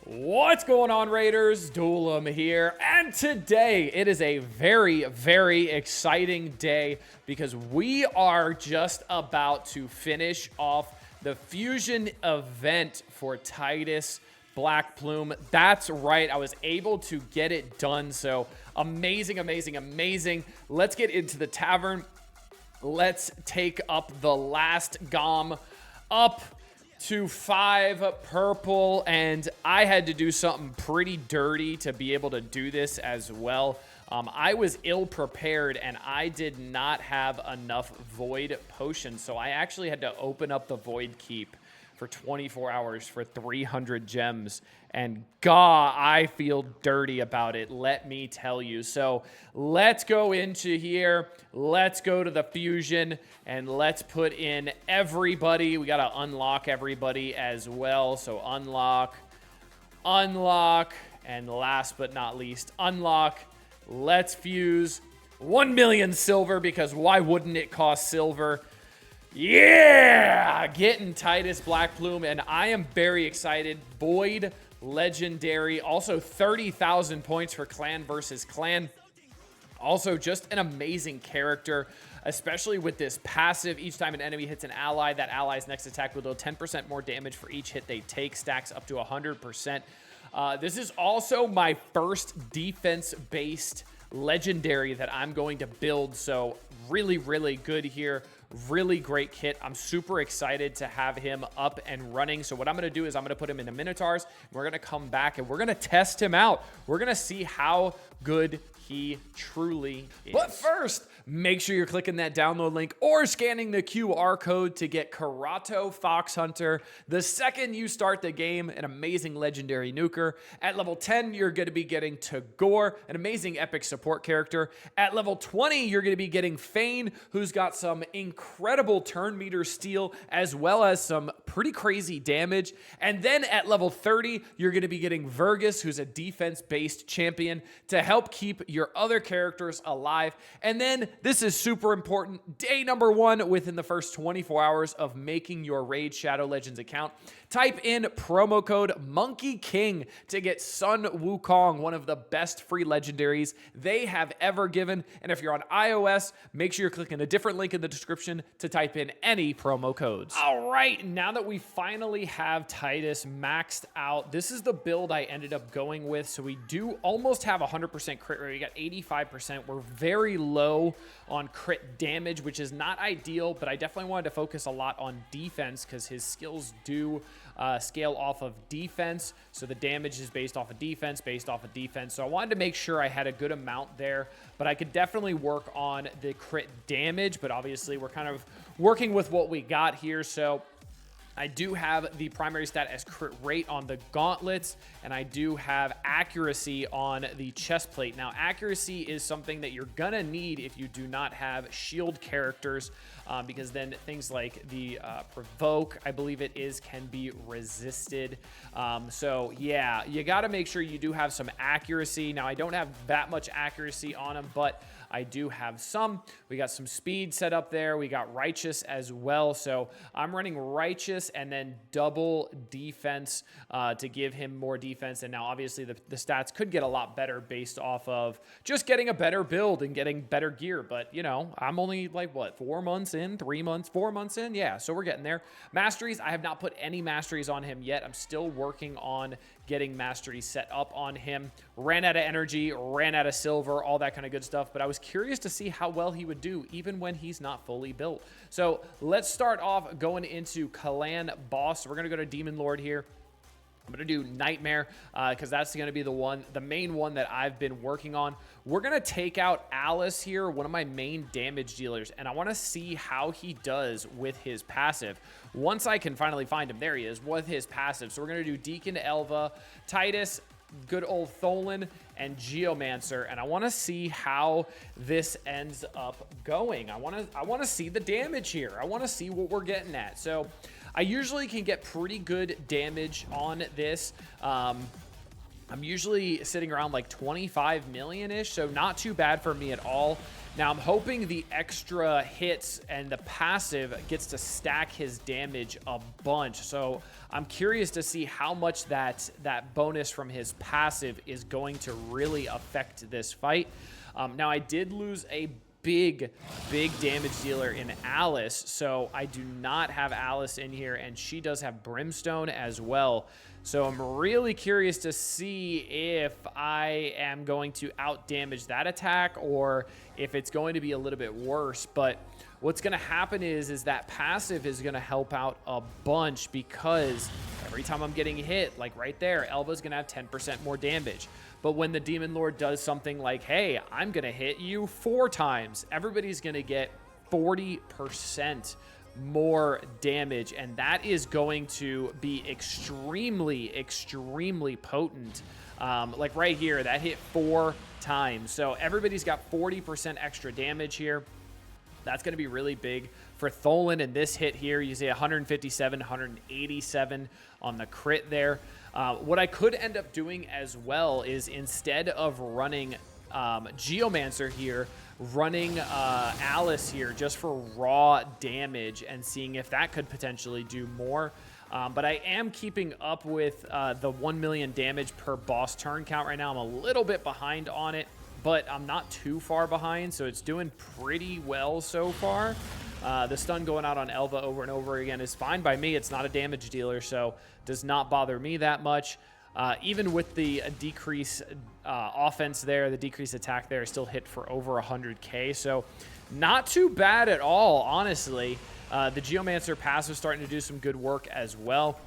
What's going on, Raiders? Duelum here, and today it is a very, very exciting day because we are just about to finish off the fusion event for TITUS BLACKPLUME. That's right, I was able to get it done, so amazing, amazing, amazing. Let's get into the tavern. Let's take up the last GOM up to 5 purple, and I had to do something pretty dirty to be able to do this as well. I was ill prepared and I did not have enough void potions, so I actually had to open up the void keep for 24 hours for 300 gems, and God, I feel dirty about it, let me tell you. So let's go into here, let's go to the fusion, and let's put in everybody. We gotta unlock everybody as well. So unlock, and last but not least, unlock. Let's fuse 1 million silver, because why wouldn't it cost silver? Yeah, getting TITUS BLACKPLUME, and I am very excited. Void legendary, also 30,000 points for clan versus clan. Also just an amazing character, especially with this passive. Each time an enemy hits an ally, that ally's next attack will deal 10% more damage for each hit they take, stacks up to 100%. This is also my first defense-based legendary that I'm going to build, so really, really good here. Really great kit. I'm super excited to have him up and running. So what I'm going to do is I'm going to put him into minotaurs. We're going to come back and we're going to test him out. We're going to see how good he truly is. But first, make sure you're clicking that download link or scanning the QR code to get Karato Fox Hunter. The second you start the game, an amazing legendary nuker. At level 10, you're going to be getting Tagore, an amazing epic support character. At level 20, you're going to be getting Fane, who's got some incredible turn meter steal, as well as some pretty crazy damage. And then at level 30, you're going to be getting Vergus, who's a defense-based champion, to help keep your other characters alive. And then this is super important. Day number 1 within the first 24 hours of making your Raid Shadow Legends account. Type in promo code Monkey King to get Sun Wukong, one of the best free legendaries they have ever given. And if you're on iOS, make sure you're clicking a different link in the description to type in any promo codes. All right, now that we finally have TITUS maxed out, this is the build I ended up going with. So we do almost have 100% crit rate. We got 85%. We're very low on crit damage, which is not ideal, but I definitely wanted to focus a lot on defense because his skills do scale off of defense. So the damage is based off of defense, So I wanted to make sure I had a good amount there, but I could definitely work on the crit damage, but obviously we're kind of working with what we got here. So I do have the primary stat as crit rate on the gauntlets, and I do have accuracy on the chest plate. Now, accuracy is something that you're gonna need if you do not have shield characters, because then things like the provoke, I believe it is, can be resisted. So yeah, you gotta make sure you do have some accuracy. Now, I don't have that much accuracy on him, but I do have some. We got some speed set up there. We got righteous as well. So I'm running righteous and then double defense to give him more defense. And now obviously the stats could get a lot better based off of just getting a better build and getting better gear. But you know, I'm only like what, 4 months in, 3 months, 4 months in. Yeah, so we're getting there. Masteries, I have not put any masteries on him yet. I'm still working on getting mastery set up on him. Ran out of energy, ran out of silver, all that kind of good stuff. But I was curious to see how well he would do even when he's not fully built. So let's start off going into Clan Boss. We're gonna go to Demon Lord here. I'm going to do Nightmare because that's going to be the main one that I've been working on. We're going to take out Alice here, one of my main damage dealers, and I want to see how he does with his passive. Once I can finally find him, there he is, with his passive. So we're going to do Deacon Elva, TITUS, good old Tholan, and Geomancer, and I want to see how this ends up going. I want to see the damage here. I want to see what we're getting at. So I usually can get pretty good damage on this. I'm usually sitting around like 25 million-ish, so not too bad for me at all. Now, I'm hoping the extra hits and the passive gets to stack his damage a bunch. So I'm curious to see how much that bonus from his passive is going to really affect this fight. Now, I did lose a big damage dealer in Alice, so I do not have Alice in here, and she does have Brimstone as well. So I'm really curious to see if I am going to out damage that attack or if it's going to be a little bit worse. But what's going to happen is that passive is going to help out a bunch, because every time I'm getting hit, like right there, Elva's going to have 10% more damage. But when the Demon Lord does something like, hey, I'm going to hit you 4 times, everybody's going to get 40% more damage, and that is going to be extremely potent. Like right here, that hit 4 times. So everybody's got 40% extra damage here. That's going to be really big for Tholen. And this hit here, you see 157, 187 on the crit there. What I could end up doing as well is, instead of running Geomancer here, running Alice here just for raw damage and seeing if that could potentially do more. But I am keeping up with the 1 million damage per boss turn count right now. I'm a little bit behind on it, but I'm not too far behind, so it's doing pretty well so far. The stun going out on Elva over and over again is fine by me. It's not a damage dealer, so does not bother me that much. Even with the decrease offense there, the decrease attack there, still hit for over 100k, so not too bad at all, honestly. The Geomancer passive starting to do some good work as well.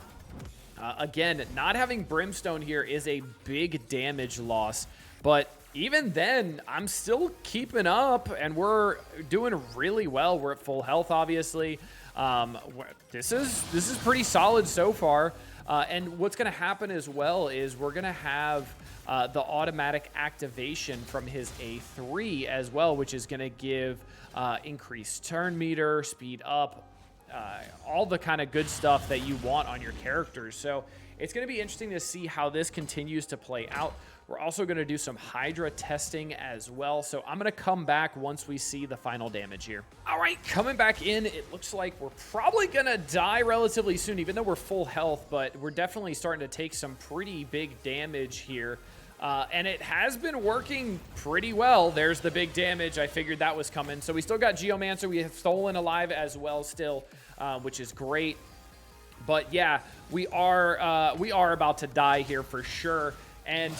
Again, not having Brimstone here is a big damage loss, but even then, I'm still keeping up, and we're doing really well. We're at full health, obviously. This is pretty solid so far. And what's going to happen as well is we're going to have the automatic activation from his A3 as well, which is going to give increased turn meter, speed up, all the kind of good stuff that you want on your characters. So it's going to be interesting to see how this continues to play out. We're also going to do some Hydra testing as well. So I'm going to come back once we see the final damage here. All right, coming back in, it looks like we're probably going to die relatively soon, even though we're full health, but we're definitely starting to take some pretty big damage here. And it has been working pretty well. There's the big damage. I figured that was coming. So we still got Geomancer. We have Tholen alive as well still, which is great. But yeah, we are about to die here for sure. And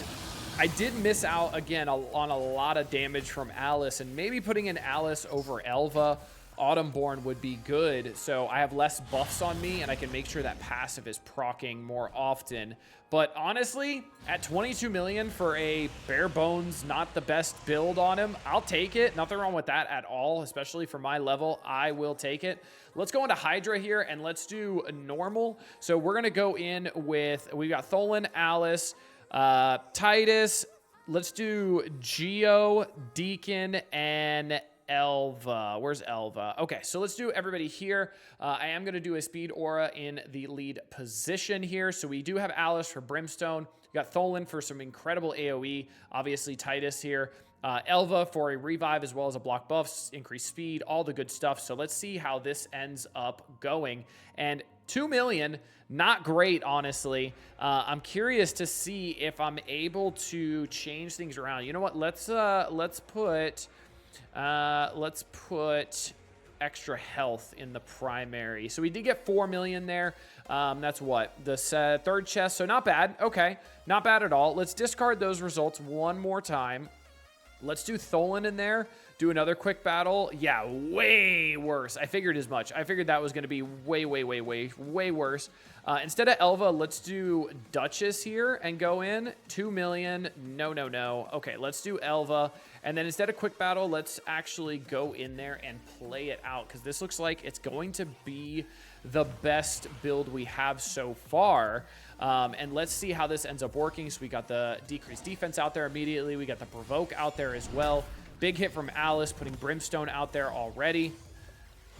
I did miss out again on a lot of damage from Alice, and maybe putting in Alice over Elva Autumnborn would be good, so I have less buffs on me and I can make sure that passive is proccing more often. But honestly, at 22 million for a bare bones, not the best build on him, I'll take it. Nothing wrong with that at all, especially for my level. I will take it. Let's go into Hydra here and let's do normal. So we're going to go in with, we've got Tholen, Alice, Titus. Let's do Geo, Deacon, and Elva. Where's Elva? Okay, so let's do everybody here. I am going to do a speed aura in the lead position here. So we do have Alice for Brimstone. We got Tholen for some incredible AoE. Obviously Titus here. Elva for a revive as well as a block buffs, increased speed, all the good stuff. So let's see how this ends up going. And 2 million, not great, honestly. I'm curious to see if I'm able to change things around. You know what? Let's put extra health in the primary. So we did get 4 million there. That's what? The third chest. So not bad. Okay. Not bad at all. Let's discard those results one more time. Let's do Tholen in there. Do another quick battle. Yeah, way worse. I figured as much. I figured that was going to be way worse. Instead of Elva, let's do Duchess here and go in. 2 million. No. Okay, let's do Elva. And then instead of quick battle, let's actually go in there and play it out, because this looks like it's going to be the best build we have so far. And let's see how this ends up working. So we got the decreased defense out there immediately. We got the provoke out there as well. Big hit from Alice, putting Brimstone out there already.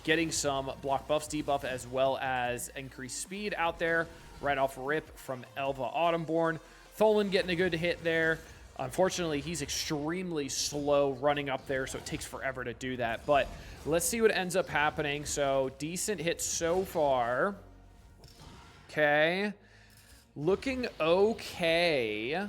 Getting some block buffs, debuff, as well as increased speed out there right off rip from Elva Autumnborn. Tholen getting a good hit there. Unfortunately, he's extremely slow running up there, so it takes forever to do that. But let's see what ends up happening. So decent hit so far. Okay. Looking okay.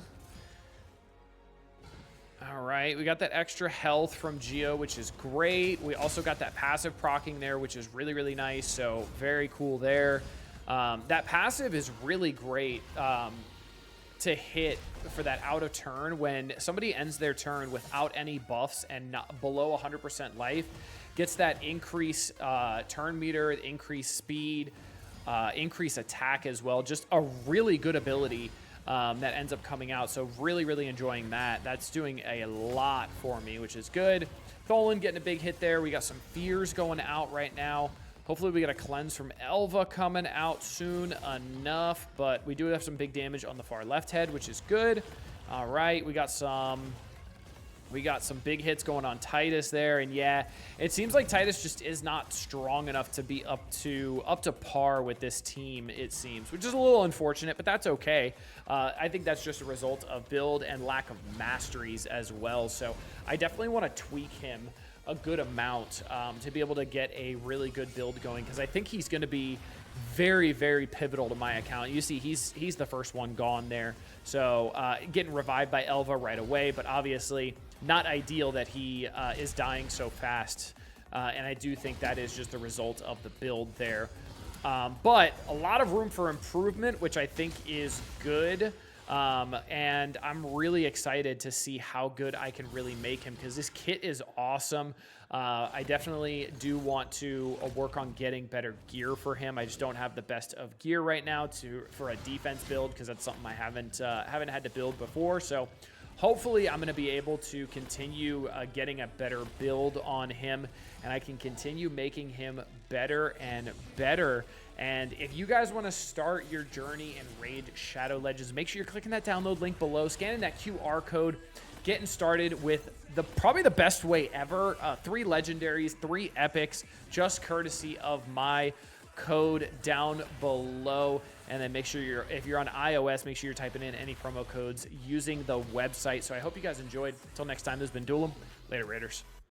All right, we got that extra health from Geo, which is great. We also got that passive proccing there, which is really, really nice. So very cool there. That passive is really great to hit for that out of turn. When somebody ends their turn without any buffs and not below 100% life, gets that increase turn meter, increase speed, increase attack as well. Just a really good ability that ends up coming out. So really, really enjoying that. That's doing a lot for me, which is good. Tholen getting a big hit there. We got some fears going out right now. Hopefully we get a cleanse from Elva coming out soon enough, but we do have some big damage on the far left head, which is good. All right, we got some big hits going on TITUS there, and yeah, it seems like TITUS just is not strong enough to be up to par with this team, it seems, which is a little unfortunate, but that's okay. I think that's just a result of build and lack of masteries as well, so I definitely want to tweak him a good amount to be able to get a really good build going, because I think he's going to be very, very pivotal to my account. You see, he's the first one gone there, so getting revived by Elva right away, but obviously not ideal that he is dying so fast, and I do think that is just the result of the build there. But a lot of room for improvement, which I think is good. And I'm really excited to see how good I can really make him, because this kit is awesome. I definitely do want to work on getting better gear for him. I just don't have the best of gear right now for a defense build, because that's something I haven't had to build before. So hopefully I'm going to be able to continue getting a better build on him, and I can continue making him better and better. And if you guys want to start your journey in Raid Shadow Legends, make sure you're clicking that download link below, scanning that QR code, getting started with probably the best way ever. 3 legendaries, 3 epics, just courtesy of my code down below. And then make sure if you're on iOS, make sure you're typing in any promo codes using the website. So I hope you guys enjoyed. Until next time, this has been Duel 'em. Later, Raiders.